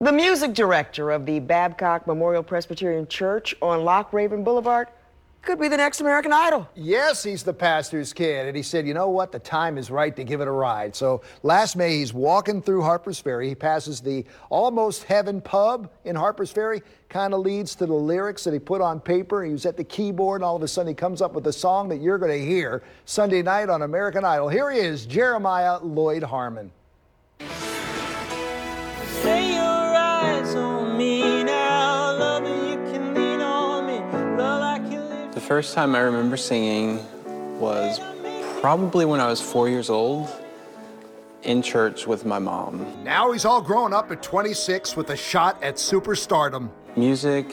The music director of the Babcock Memorial Presbyterian Church on Loch Raven Boulevard could be the next American Idol. Yes, he's the pastor's kid, and he said, you know what, the time is right to give it a ride. So last May, he's walking through Harpers Ferry. He passes the Almost Heaven pub in Harpers Ferry, kind of leads to the lyrics that he put on paper. He was at the keyboard, and all of a sudden he comes up with a song that you're going to hear Sunday night on American Idol. Here he is, Jeremiah Lloyd Harmon. Say your eyes on me now, loving you can lean on me, love I can live. The first time I remember singing was probably when I was 4 years old in church with my mom. Now he's all grown up at 26 with a shot at superstardom. Music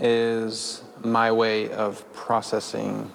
is my way of processing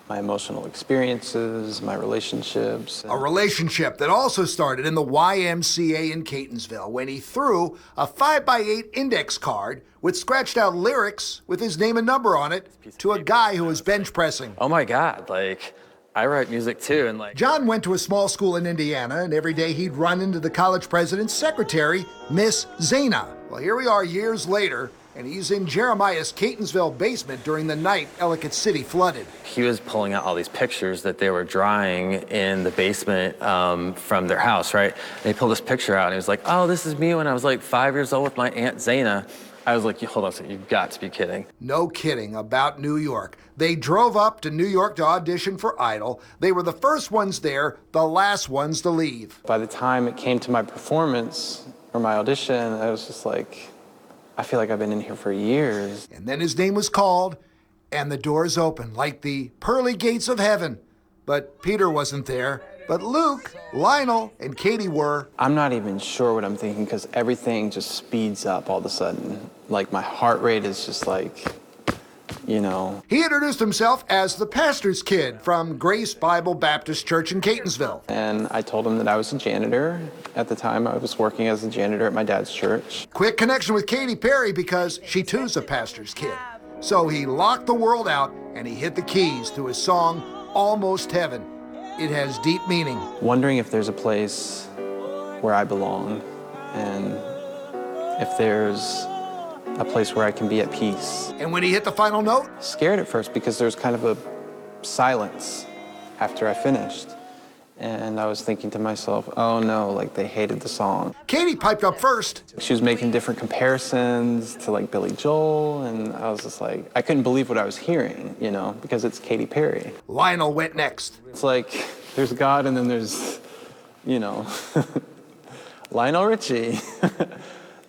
my emotional experiences, my relationships. A relationship that also started in the YMCA in Catonsville when he threw a 5x8 index card with scratched out lyrics with his name and number on it to a guy who was bench pressing. Oh my God, I write music too, and John went to a small school in Indiana, and every day he'd run into the college president's secretary, Miss Zana. Well, here we are years later, and he's in Jeremiah's Catonsville basement during the night Ellicott City flooded. he was pulling out all these pictures that they were drawing in the basement from their house, right? And he pulled this picture out, and he was like, oh, this is me when I was like 5 years old with my Aunt Zana. I was like, hold on a second, you've got to be kidding. No kidding about New York. They drove up to New York to audition for Idol. They were the first ones there, the last ones to leave. By the time it came to my performance or my audition, I was just like, I feel like I've been in here for years. And then his name was called, and the doors opened like the pearly gates of heaven. But Peter wasn't there. But Luke, Lionel, and Katie were. I'm not even sure what I'm thinking because everything just speeds up all of a sudden. Like my heart rate is just like, you know. He introduced himself as the pastor's kid from Grace Bible Baptist Church in Catonsville. And I told him that I was a janitor. At the time, I was working as a janitor at my dad's church. Quick connection with Katy Perry because she too's a pastor's kid. So he locked the world out and he hit the keys to his song, Almost Heaven. It has deep meaning. Wondering if there's a place where I belong and if there's a place where I can be at peace. And when he hit the final note? Scared at first because there was kind of a silence after I finished. And I was thinking to myself, oh no, like they hated the song. Katie piped up first. She was making different comparisons to like Billy Joel, and I was just like, I couldn't believe what I was hearing, you know, because it's Katy Perry. Lionel went next. It's like, there's God and then there's, you know, Lionel Richie.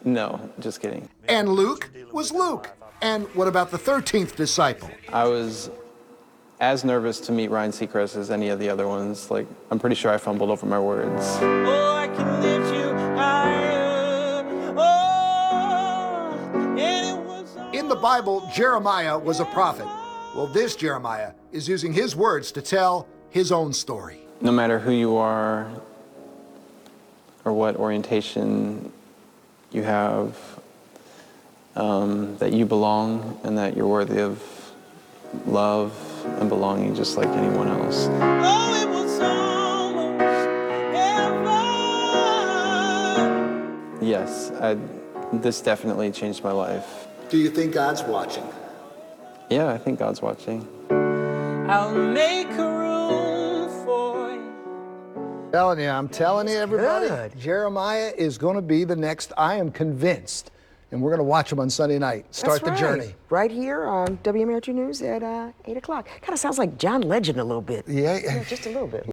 No, just kidding. And Luke was Luke. And what about the 13th disciple? I was as nervous to meet Ryan Seacrest as any of the other ones. Like, I'm pretty sure I fumbled over my words. Oh, I can lift you higher. Oh, and it was In the Bible, Jeremiah was a prophet. Well, this Jeremiah is using his words to tell his own story. No matter who you are or what orientation you have, that you belong and that you're worthy of love and belonging just like anyone else. Oh, it was almost heaven. Yes, this definitely changed my life. Do you think God's watching? Yeah, I think God's watching. I'll make room for you. I'm telling you, everybody, Good. Jeremiah is going to be the next, I am convinced. And we're going to watch him on Sunday night. Start That's the right. journey. Right here on WMAR2 News at 8 o'clock. Kind of sounds like John Legend a little bit. Yeah. Just a little bit.